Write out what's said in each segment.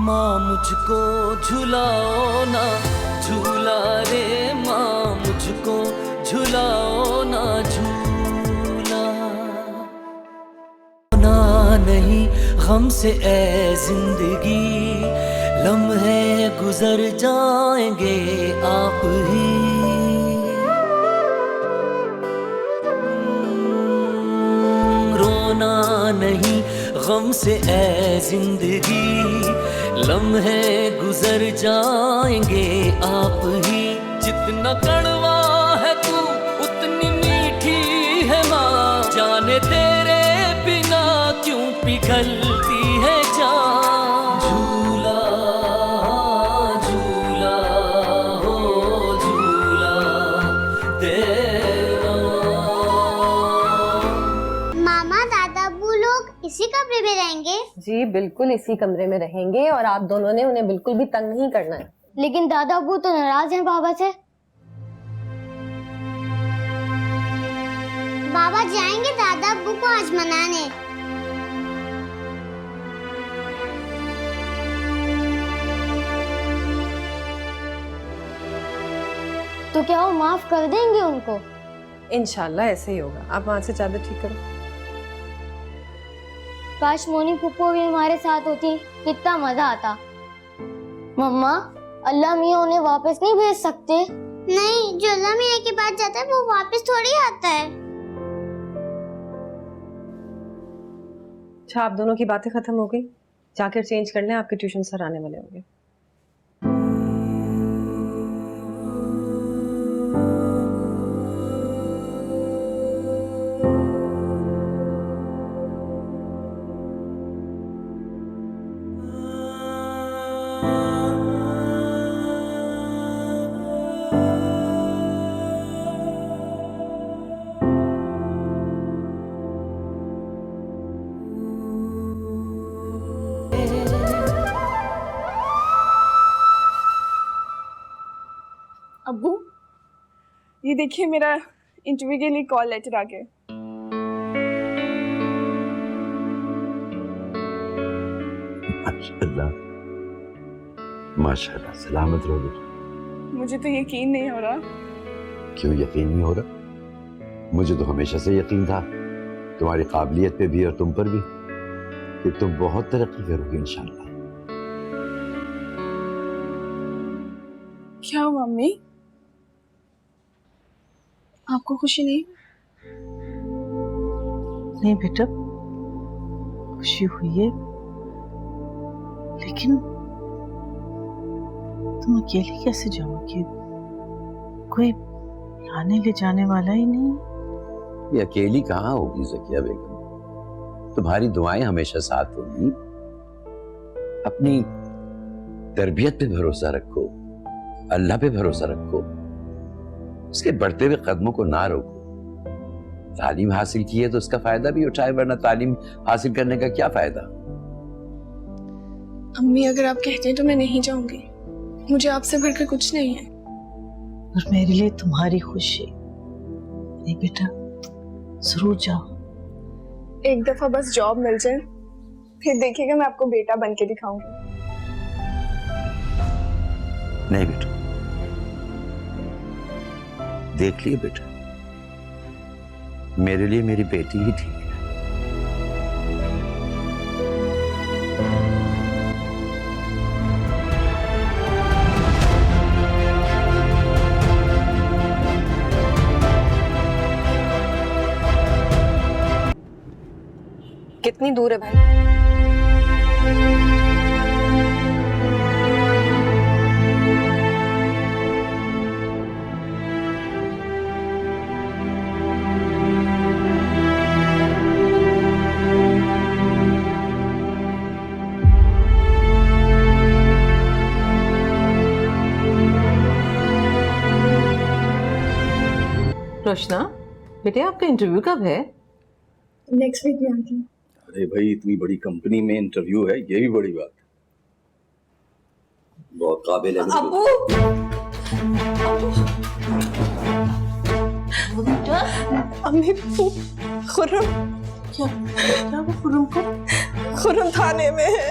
माँ मुझको झुलाओ ना झूला रे, माँ मुझको झुलाओ ना झूला। ना नहीं गम से ए जिंदगी, लम्हे गुजर जाएंगे आप ही। रोना नहीं गम से ए जिंदगी, लम्हे गुजर जाएंगे आप ही। जितना कड़वा है तू उतनी मीठी है माँ, जाने तेरे बिना क्यों पिघलती है जान। झूला झूला हो झूला तेरा। मामा दादा अब्बू लोग इसी कमरे में रहेंगे? जी बिल्कुल इसी कमरे में रहेंगे, और आप दोनों ने उन्हें बिल्कुल भी तंग नहीं करना है। लेकिन दादा अब्बू तो नाराज हैं बाबा से। बाबा जाएंगे दादा अब्बू को आज मनाने। तो क्या वो माफ कर देंगे उनको? इंशाल्लाह ऐसे ही होगा। आप वहां से चादर ठीक करो। काश मोनी फुप्पो भी हमारे साथ होती, कितना मजा आता। मम्मा, अल्लाह मियाँ उन्हें वापस नहीं भेज सकते? नहीं, जो अल्लाह मियाँ के पास जाता है वो वापस थोड़ी आता है। अच्छा, आप दोनों की बातें खत्म हो गई, जाकर चेंज कर लें, आपके ट्यूशन सर आने वाले होंगे। अब्बू, ये देखिए मेरा इंटरव्यू के लिए कॉल लेटर आ गया। माशाल्लाह माशाल्लाह, सलामत रहो बेटा। मुझे तो यकीन नहीं हो रहा। क्यों यकीन नहीं हो रहा? मुझे तो हमेशा से यकीन था तुम्हारी काबिलियत पे भी और तुम पर भी, कि तुम बहुत तरक्की करोगे इंशाल्लाह। क्या हुआ मम्मी? आपको खुशी नहीं? नहीं बेटा, खुशी हुई है, लेकिन तुम अकेले कैसे जाओगे? कोई लाने ले जाने वाला ही नहीं। ये अकेली कहाँ होगी ज़किया बेगम, तुम्हारी दुआएं हमेशा साथ होगी। अपनी तरबियत पे भरोसा रखो, अल्लाह पे भरोसा रखो, उसके बढ़ते हुए कदमों को ना रोको। तालीम हासिल की है तो उसका फायदा भी उठाए, वरना तालीम हासिल करने का क्या फायदा? अम्मी, अगर आप कहते हैं तो मैं नहीं जाऊंगी। मुझे आपसे बढ़कर कुछ नहीं है। और मेरे लिए तुम्हारी खुशी। नहीं बेटा, जरूर जाओ। एक दफा बस जॉब मिल जाए, फिर देखिएगा मैं आपको बेटा बन के दिखाऊंगी। नहीं बेटा, देख लिए बेटा, मेरे लिए मेरी बेटी ही ठीक है। कितनी दूर है भाई? रोशना, बेटे आपका इंटरव्यू कब है? नेक्स्ट वीक में आती हूँ। अरे भाई, इतनी बड़ी कंपनी में इंटरव्यू है, ये भी बड़ी बात है। बहुत काबिल है। अब्बू, अम्मी, खुर्रम, क्या वो खुर्रम को? खुर्रम थाने में है।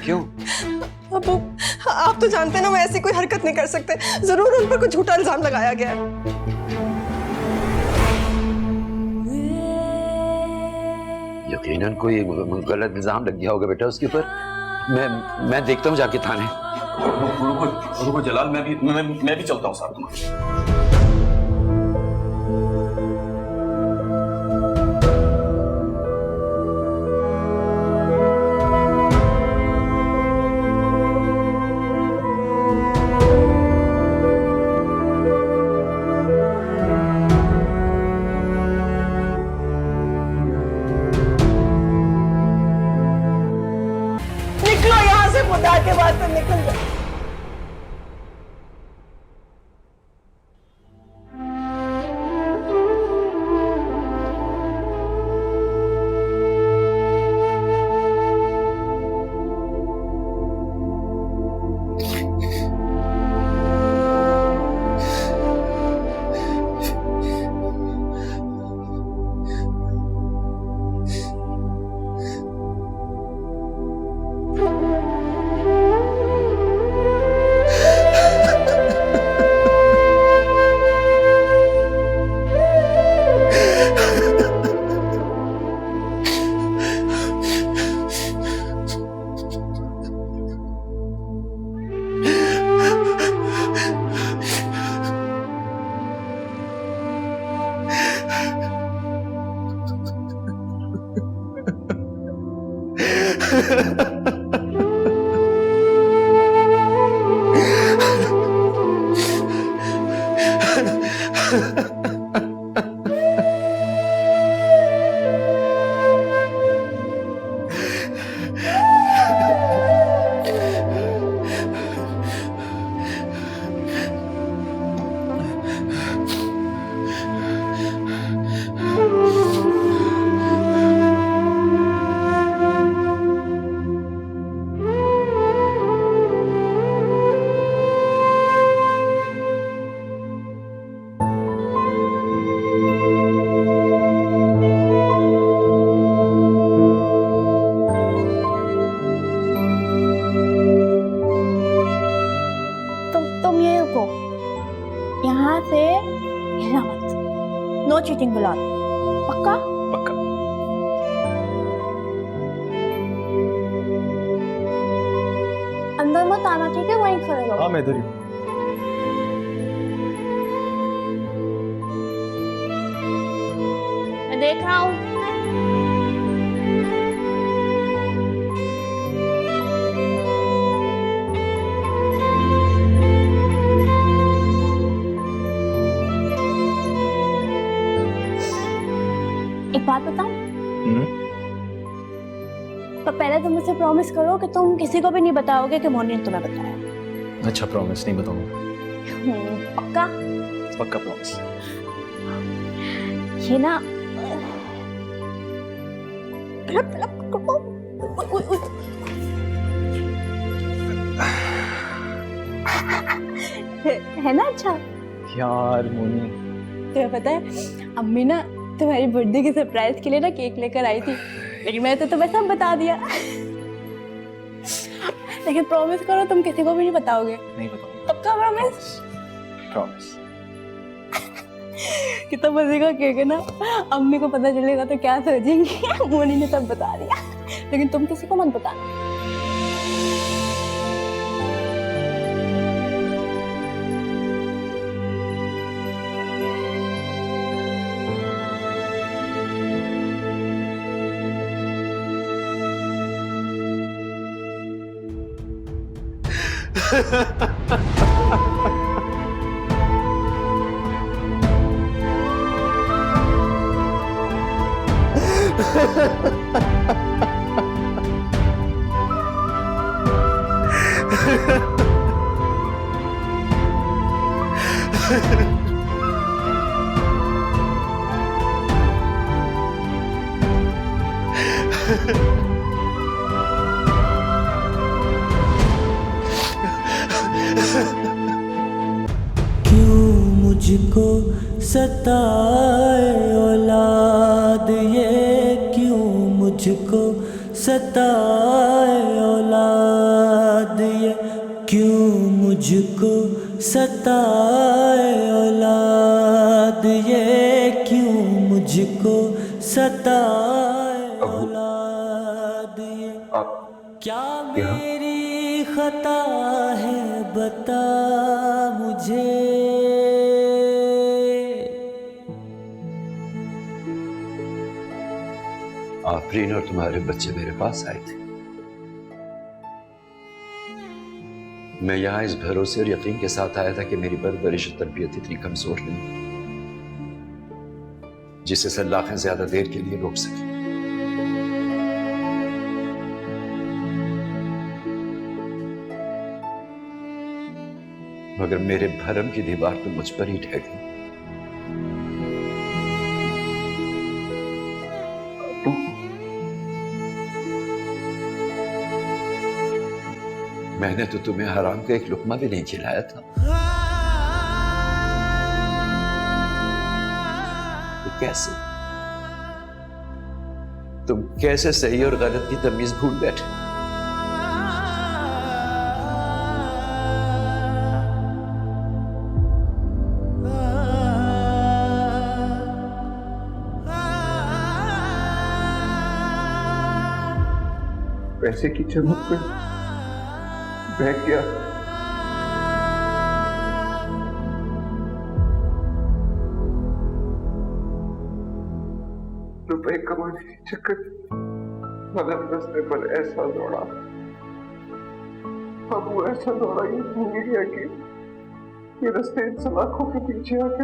क्यों? अबू, आप तो जानते हैं ना, वो ऐसी कोई हरकत नहीं कर सकते। जरूर उन पर कोई झूठा इल्जाम लगाया गया है। यकीनन कोई गलत इल्जाम लग गया होगा बेटा उसके ऊपर। मैं देखता हूँ जाके थाने। रुको जलाल, मैं भी चलता हूँ साथ में। निकलो यहाँ से, खुदा के वास्ते निकल जाओ। तुम ये रुको, यहाँ से हिलना मत। नो चीटिंग बुला, पक्का? पक्का। अंदर मत आना, ठीक है? वहीं खड़े रहो। हाँ, मैं इधर ही हूँ। मैं देख रहा हूँ। एक बात बताऊं? तो पहले तुम मुझसे प्रॉमिस करो कि तुम किसी को भी नहीं बताओगे कि मोनी ने तुम्हें बताया। अच्छा, प्रॉमिस नहीं बताऊंगा। पक्का? पक्का प्रॉमिस। ये ना है ना अच्छा? यार मोनी, तुम्हें पता है अम्मी ना तुम्हारी बर्थडे के सरप्राइज के लिए ना केक लेकर आई थी, लेकिन मैंने तो तुम्हें सब बता दिया। लेकिन प्रॉमिस करो तुम किसी को भी नहीं बताओगे। नहीं बताऊंगा। पक्का प्रॉमिस? प्रॉमिस। कितना मजे का केक है ना। अम्मी को पता चलेगा तो क्या सोचेंगी। मोनी ने सब बता दिया, लेकिन तुम किसी को मत बताना। क्यों मुझको सताए औलाद, ये क्यों मुझको सताए औलाद। क्यों मुझको सताए औलाद, ये क्यों मुझको सताए औलाद, ये क्या मेरी खता है बता मुझे। आफरीन और तुम्हारे बच्चे मेरे पास आए थे। मैं यहाँ इस भरोसे और यकीन के साथ आया था कि मेरी परवरिश और तरबियत इतनी कमजोर नहीं जिसे सल्लाखें ज्यादा देर के लिए रोक सके। मगर मेरे भरम की दीवार तो मुझ पर ही ढह गई। मैंने तो तुम्हें हराम का एक लुकमा भी नहीं खिलाया था, तो कैसे तुम कैसे सही और गलत की तमीज भूल बैठे। पैसे की चमक में बह गया। रुपए कमाने के चक्कर गलत रास्ते पर ऐसा दौड़ा, अब वो ऐसा दौड़ा ये भूल गया कि ये रास्ते इन सलाखों के पीछे आके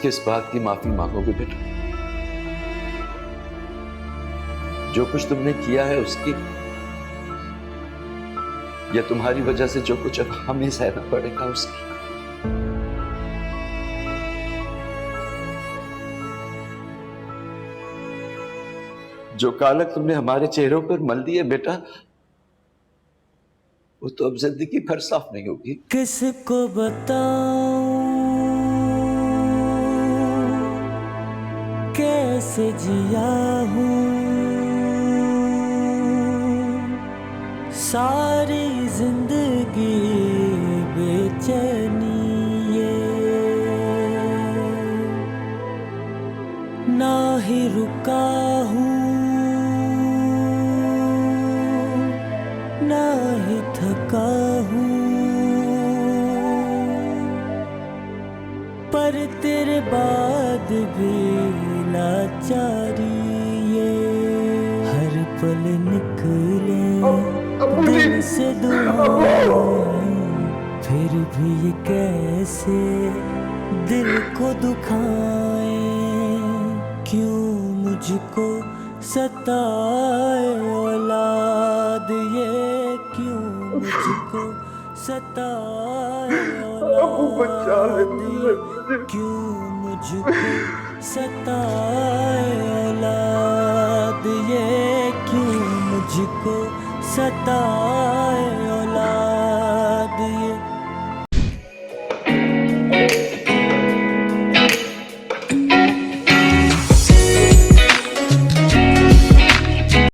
किस बात की माफी मांगोगे बेटा? जो कुछ तुमने किया है उसकी, या तुम्हारी वजह से जो कुछ अब हमें सहना पड़ेगा उसकी? जो कालक तुमने हमारे चेहरों पर मल दिए बेटा, वो तो अब जिंदगी भर साफ नहीं होगी। किसको बताऊं कैसे जिया हूँ, सारी जिंदगी बेचैनी ये, ना ही रुका हूँ ना ही थका हूँ, पर तेरे बाद भी लाचारी ये, हर पल निकले दिल से दुआएं, फिर भी ये कैसे दिल को दुखाएं, क्यों मुझको सताए औलाद, ये क्यों मुझको सताए औलाद, ये क्यों मुझको सताए औलाद, ये क्यों मुझको सताए